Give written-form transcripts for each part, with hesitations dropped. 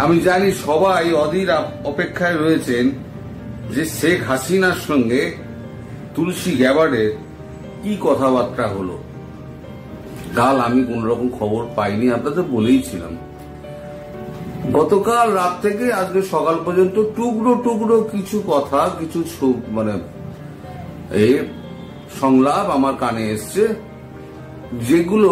আমি জানি সবাই অধীর অপেক্ষায় রয়েছেন যে শেখ হাসিনার সঙ্গে তুলসী গ্যাবার্ডের কি কথাবার্তা হলো। কাল আমি কোন রকম খবর পাইনি, আপনাদের বলেইছিলাম। গতকাল রাত থেকে আজকে সকাল পর্যন্ত টুকরো টুকরো কিছু কথা, কিছু মানে এই সংলাপ আমার কানে এসছে, যেগুলো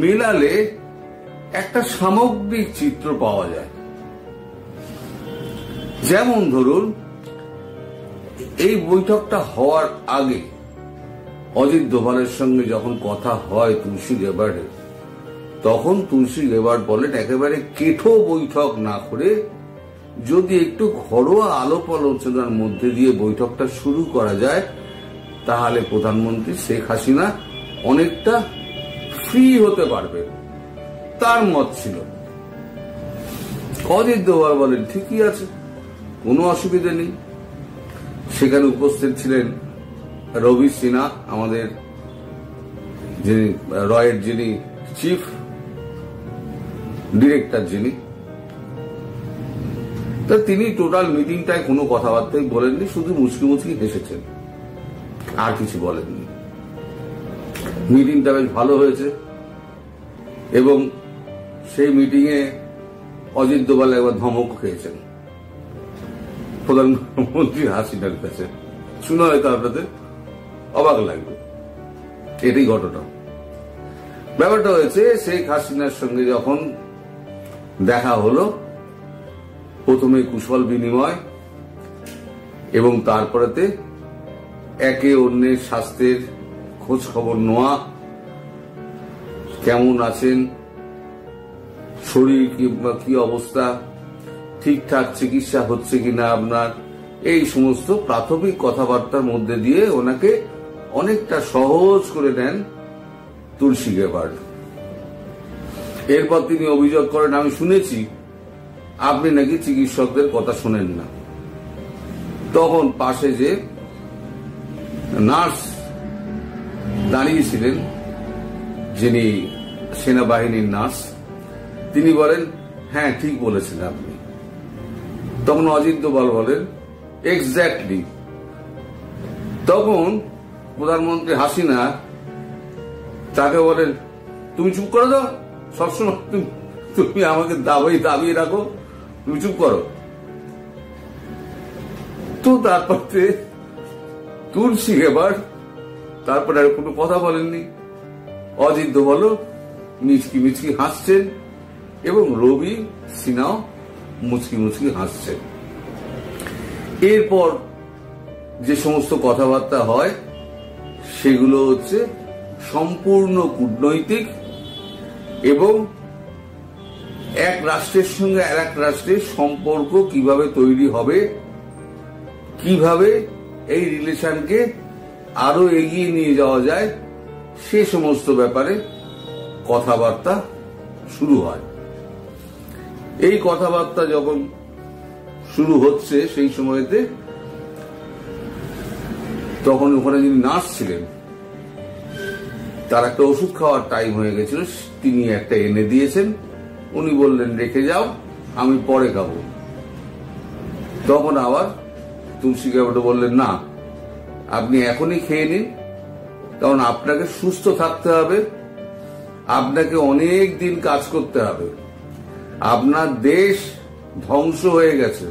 মেলালে একটা সামগ্রিক চিত্র পাওয়া যায়। যেমন ধরুন, এই বৈঠকটা হওয়ার আগে অজিত দোভালের সঙ্গে যখন কথা হয় তুলসী গ্যাবার্ডে, তখন তুলসী গ্যাবার্ড বলেন একেবারে কেঠো বৈঠক না করে যদি একটু ঘরোয়া আলাপ আলোচনার মধ্যে দিয়ে বৈঠকটা শুরু করা যায়, তাহলে প্রধানমন্ত্রী শেখ হাসিনা অনেকটা ফ্রি হতে পারবে, তার মত ছিল। অজিত দোভাল বলেন ঠিকই আছে, কোনো অসুবিধা নেই। সেখানে উপস্থিত ছিলেন রবি সিনহা, আমাদের যিনি রয়ের যিনি চিফ ডিরেক্টর, যিনি তা তিনি টোটাল মিটিংটায় কোনো কথাবার্তাই বলেননি, শুধু মুচকি মুচকি হেসেছেন, আর কিছু বলেননি। মিটিংটা বেশ ভালো হয়েছে এবং সেই মিটিং এ অজিত দোভাল একবার ধমক খেয়েছেন প্রধানমন্ত্রী হাসিনার কাছে। শুনে হয়তো আপনাদের অবাক লাগবে, এটাই ঘটনা। ব্যাপারটা হয়েছে শেখ হাসিনার সঙ্গে যখন দেখা হলো, প্রথমে কুশল বিনিময় এবং তারপরেতে একে অন্যের স্বাস্থ্যের খোঁজ খবর নেওয়া, কেমন আছেন, শরীর কি অবস্থা, ঠিকঠাক চিকিৎসা হচ্ছে কিনা আপনার, এই সমস্ত প্রাথমিক কথাবার্তার মধ্যে দিয়ে ওনাকে অনেকটা সহজ করে নেন তুলসী গ্যাবার্ড। এরপর তিনি অভিযোগ করেন, আমি শুনেছি আপনি নাকি চিকিৎসকদের কথা শোনেন না। তখন পাশে যে নার্স দাঁড়িয়েছিলেন, যিনি সেনাবাহিনীর নার্স, তিনি বলেন হ্যাঁ ঠিক বলেছেন আপনি। তখন অজিত দোভাল বলেন এক্স্যাক্টলি। তখন প্রধানমন্ত্রী হাসিনা তাকে বলেন তুমি চুপ করে দাও, সবসময় তুমি আমাকে দাবিয়ে রাখো, তুমি চুপ করো। তো তারপরে তুলসী গ্যাবার্ড তারপরে আর কোনো কথা বলেননি। অজিত দোভালও মিচকি মিচকি হাসছেন এবং রবি সিনহাও মুচকি মুচকি হাসছেন। এরপর যে সমস্ত কথাবার্তা হয় সেগুলো হচ্ছে সম্পূর্ণ কূটনৈতিক এবং এক রাষ্ট্রের সঙ্গে আর এক রাষ্ট্রের সম্পর্ক কিভাবে তৈরি হবে, কিভাবে এই রিলেশনকে আরো এগিয়ে নিয়ে যাওয়া যায়, সে সমস্ত ব্যাপারে কথাবার্তা শুরু হয়। এই কথাবার্তা যখন শুরু হচ্ছে সেই সময়তে তখন ওখানে যিনি নার্স ছিলেন তার একটা ওষুধ খাওয়ার টাইম হয়ে গেছিল, তিনি একটা এনে দিয়েছেন। উনি বললেন রেখে যাও, আমি পরে খাবো। তখন আবার তুলসী গ্যাবার্ড বললেন না, আপনি এখনই খেয়ে নিন, কারণ আপনাকে সুস্থ থাকতে হবে, আপনাকে অনেক দিন কাজ করতে হবে। আপনার দেশ ধ্বংস হয়ে গেছে,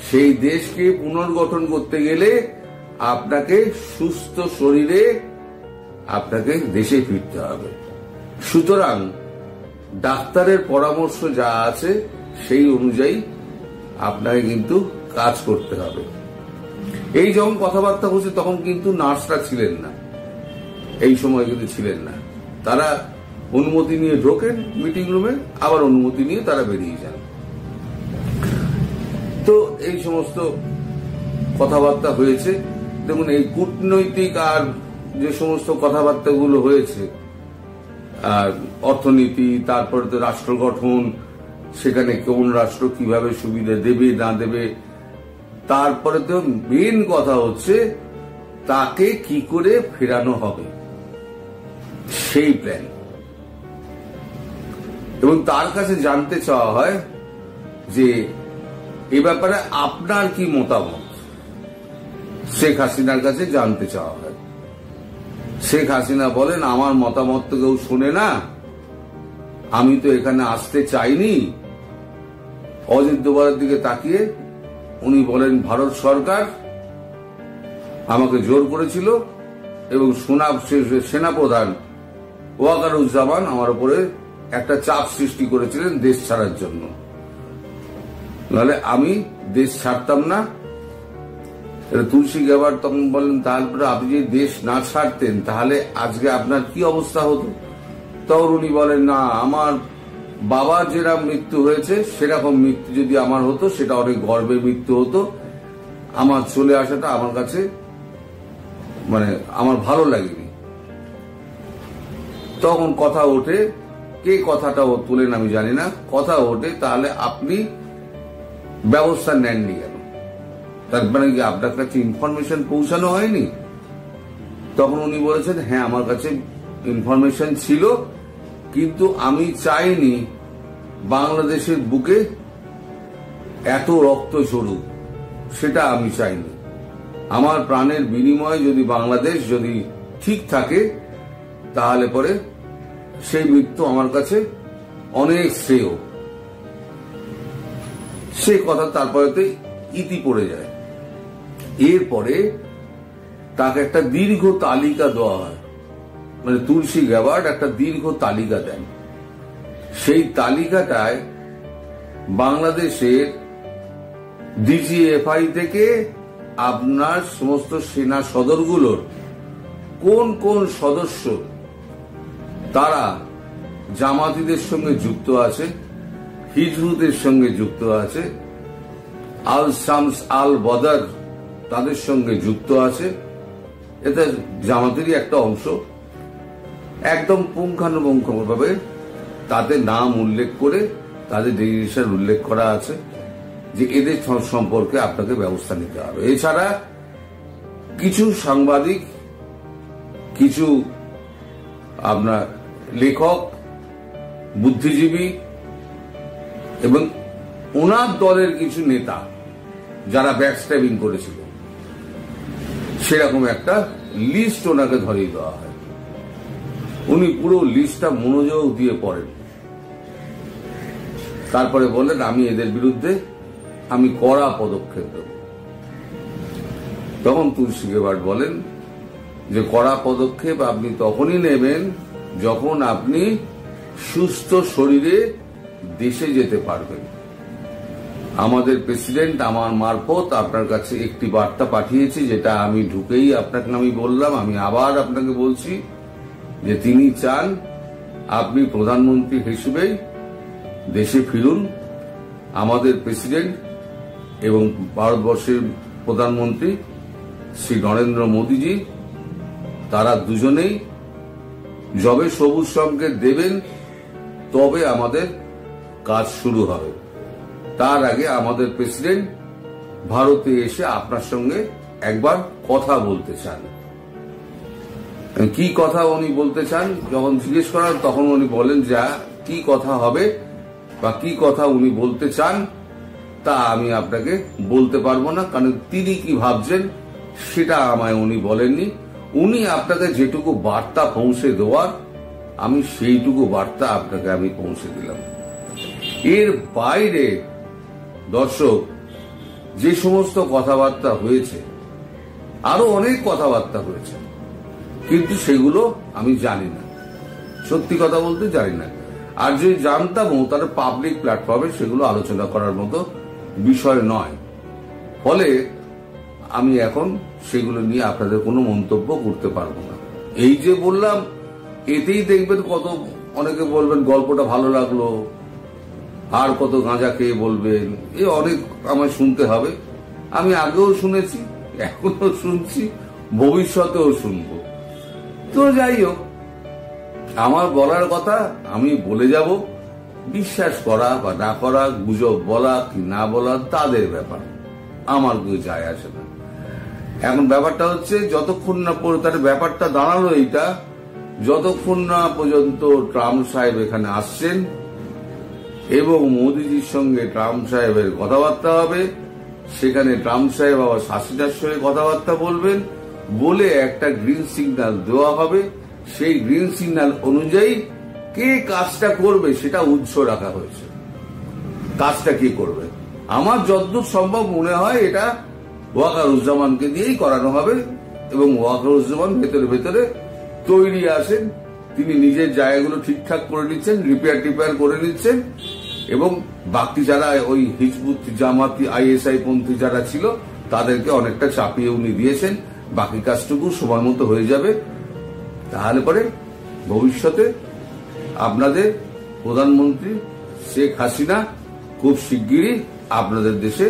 সেই দেশকে পুনর্গঠন করতে গেলে আপনাকে সুস্থ শরীরে আপনাকে দেশে ফিরতে হবে। সুতরাং ডাক্তারের পরামর্শ যা আছে সেই অনুযায়ী আপনাকে কিন্তু কাজ করতে হবে। এই যখন কথাবার্তা হচ্ছে তখন কিন্তু নার্সরা ছিলেন না, এই সময় কিন্তু ছিলেন না। তারা অনুমতি নিয়ে ঢোকেন মিটিং রুমে, আবার অনুমতি নিয়ে তারা বেরিয়ে যান। তো এই সমস্ত কথাবার্তা হয়েছে। দেখুন, এই কূটনৈতিক আর যে সমস্ত কথাবার্তাগুলো হয়েছে, আর অর্থনীতি, তারপরে তো রাষ্ট্র গঠন, সেখানে কোন রাষ্ট্র কিভাবে সুবিধা দেবে না দেবে, তারপরে তো মেন কথা হচ্ছে তাকে কি করে ফেরানো হবে সেই প্ল্যান। এবং তার কাছে জানতে চাওয়া হয় যে এ ব্যাপারে আপনার কি মতামত শেখ হাসিনার কাছে জানতে চাওয়া হয়। শেখ হাসিনা বলেন, আমার মতামত তো কেউ শুনে না, আমি তো এখানে আসতে চাইনি। অজিত দোভালের দিকে তাকিয়ে উনি বলেন, ভারত সরকার আমাকে জোর করেছিল এবং সেনাপ্রধান ওয়াকারুজ্জামান আমার উপরে একটা চাপ সৃষ্টি করেছিলেন দেশ ছাড়ার জন্য, নাহলে আমি দেশ ছাড়তাম না। তুলসী গ্যাবার্ট তখন বলেন, তাহলে আপনি যদি দেশ না ছাড়তেন তাহলে আজকে আপনার কি অবস্থা হতো? তখন উনি বলেন, না, আমার বাবার যেরকম মৃত্যু হয়েছে সেরকম মৃত্যু যদি আমার হতো সেটা অনেক গর্বের মৃত্যু হতো। আমার চলে আসাটা আমার কাছে আমার ভালো লাগেনি। তখন কথা ওঠে, কে কথাটা তুলেন আমি জানি না, কথা ওঠে, তাহলে আপনি ব্যবস্থা নেননি কেন? তার মানে কি আপনার কাছে ইনফরমেশন পৌঁছানো হয়নি? তখন উনি বলেছেন, হ্যাঁ, আমার কাছে ইনফরমেশন ছিল, কিন্তু আমি চাইনি বাংলাদেশের বুকে এত রক্ত ঝরুক, সেটা আমি চাইনি। আমার প্রাণের বিনিময়ে যদি বাংলাদেশ যদি ঠিক থাকে তাহলে পরে সেই মৃত্যু আমার কাছে অনেক শ্রেয়। সে কথা তারপরেতে ইতি পড়ে যায়। এরপরে তাকে একটা দীর্ঘ তালিকা দেওয়া হয়, তুলসী গ্যাবার্ট একটা দীর্ঘ তালিকা দেন। সেই তালিকাটায় বাংলাদেশের ডিজিএফআই থেকে আপনার সমস্ত সেনা সদরগুলোর কোন কোন সদস্য তারা জামাতিদের সঙ্গে যুক্ত আছে, হিজবুতের সঙ্গে যুক্ত আছে, আল শামস আল বদর তাদের সঙ্গে যুক্ত আছে, এটা জামাতেরই একটা অংশ, একদম পুঙ্খানুপুঙ্খভাবে তাদের নাম উল্লেখ করে তাদের ডেজিগনেশন উল্লেখ করা আছে যে এদের সম্পর্কে আপনাকে ব্যবস্থা নিতে হবে। এছাড়া কিছু সাংবাদিক, কিছু আপনার লেখক, বুদ্ধিজীবী এবং ওনার দলের কিছু নেতা যারা ব্যাকস্ট্যাবিং করেছিল, সেরকম একটা লিস্ট ওনাকে ধরিয়ে দেওয়া হয়। উনি পুরো লিস্টটা মনোযোগ দিয়ে পড়েন, তারপরে বললেন, আমি এদের বিরুদ্ধে আমি কড়া পদক্ষেপ দেব। তখন তুলসী গ্যাবার্ট বলেন যে কড়া পদক্ষেপ আপনি তখনই নেবেন যখন আপনি সুস্থ শরীরে দেশে যেতে পারবেন। আমাদের প্রেসিডেন্ট আমার মারফত আপনার কাছে একটি বার্তা পাঠিয়েছি, যেটা আমি ঢুকেই আপনাকে আমি বললাম, আমি আবার আপনাকে বলছি যে তিনি চান আপনি প্রধানমন্ত্রী হিসেবেই দেশে ফিরুন। আমাদের প্রেসিডেন্ট এবং ভারতবর্ষের প্রধানমন্ত্রী শ্রী নরেন্দ্র মোদীজি, তারা দুজনেই যবে সবুজ সংকেত দেবেন তবে আমাদের কাজ শুরু হবে। তার আগে আমাদের প্রেসিডেন্ট ভারতে এসে আপনার সঙ্গে একবার কথা বলতে চান। কি কথা উনি বলতে চান যখন জিজ্ঞেস করা, তখন উনি বলেন যা কি কথা হবে বা কি কথা উনি বলতে চান তা আমি আপনাকে বলতে পারবো না, কারণ তিনি কি ভাবছেন সেটা আমায় উনি বলেননি। উনি আপনাকে যেটুকু বার্তা পৌঁছে দেওয়ার আমি সেইটুকু বার্তা আপনাকে আমি পৌঁছে দিলাম। এর বাইরে দর্শক যে সমস্ত কথাবার্তা হয়েছে, আরো অনেক কথাবার্তা হয়েছে, কিন্তু সেগুলো আমি জানি না, সত্যি কথা বলতে জানি না। আর যদি জানতামও তাহলে পাবলিক প্ল্যাটফর্মে সেগুলো আলোচনা করার মতো বিষয় নয়। ফলে আমি এখন সেগুলো নিয়ে আপনাদের কোনো মন্তব্য করতে পারবো না। এই যে বললাম, এতেই দেখবেন কত অনেকে বলবেন গল্পটা ভালো লাগলো, আর কত গাঁজা খেয়ে বলবেন, এ অনেক আমায় শুনতে হবে। আমি আগেও শুনেছি, এখনো শুনছি, ভবিষ্যতেও শুনবো। তো যাই হোক, আমার বলার কথা আমি বলে যাব, বিশ্বাস করা বা না করা, গুজব বলা কি না বলা তাদের ব্যাপার, আমার কিছু যায় আসে না। এখন ব্যাপারটা হচ্ছে যতক্ষণ না তার ব্যাপারটা দাঁড়ালো এইটা, যতক্ষণ না পর্যন্ত ট্রাম্প সাহেব এখানে আসছেন এবং মোদিজির সঙ্গে ট্রাম্প সাহেবের কথাবার্তা হবে। সেখানে ট্রাম্প সাহেব আবার হাসিনার সঙ্গে কথাবার্তা বলবেন, বলে একটা গ্রিন সিগন্যাল দেওয়া হবে। সেই গ্রিন সিগন্যাল অনুযায়ী কে কাজটা করবে সেটা উৎস রাখা হয়েছে। কাজটা কে করবে আমার যতদূর সম্ভব মনে হয় এটা ওয়াকারুজ্জামানকে দিয়েই করানো হবে, এবং ওয়াকারুজ্জামান ভেতরে ভেতরে তৈরি আছেন। তিনি নিজের জায়গাগুলো ঠিকঠাক করে নিচ্ছেন, রিপেয়ার করে নিচ্ছেন, এবং বাকি যারা ওই হিজবুত জামাতি ISI পন্থী যারা ছিল তাদেরকে অনেকটা চাপিয়ে উনি দিয়েছেন। বাকি কাজটুকু সময় মতো হয়ে যাবে। তাহলে পরে ভবিষ্যতে আপনাদের প্রধানমন্ত্রী শেখ হাসিনা খুব শিগগিরই আপনাদের দেশে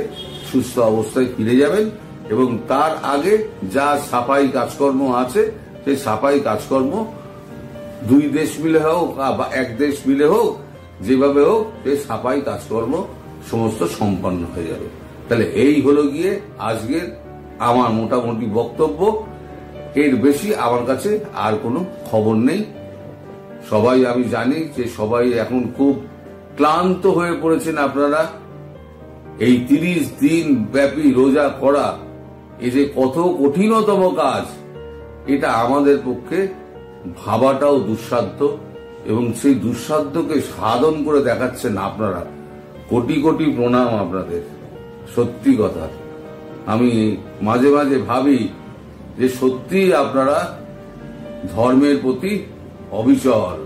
সুস্থ অবস্থায় ফিরে যাবেন, এবং তার আগে যা সাফাই কাজকর্ম আছে সেই সাফাই কাজকর্ম দুই দেশ মিলে হোক বা এক দেশ মিলে হোক, যেভাবে হোক সেই সাফাই কাজকর্ম সমস্ত সম্পন্ন হয়ে যাবে। তাহলে এই হলো গিয়ে আজকের আমার মোটামুটি বক্তব্য। এর বেশি আমার কাছে আর কোনো খবর নেই। সবাই আমি জানি যে সবাই এখন খুব ক্লান্ত হয়ে পড়েছেন। আপনারা এই 30 দিন ব্যাপী রোজা করা, এই যে কত কঠিনতম কাজ, এটা আমাদের পক্ষে ভাবাটাও দুঃসাধ্য, এবং সেই দুঃসাধ্যকে সাধন করে দেখাচ্ছেন আপনারা। কোটি কোটি প্রণাম আপনাদের। সত্যি কথা, আমি মাঝে মাঝে ভাবি যে সত্যি আপনারা ধর্মের প্রতি অবিচল।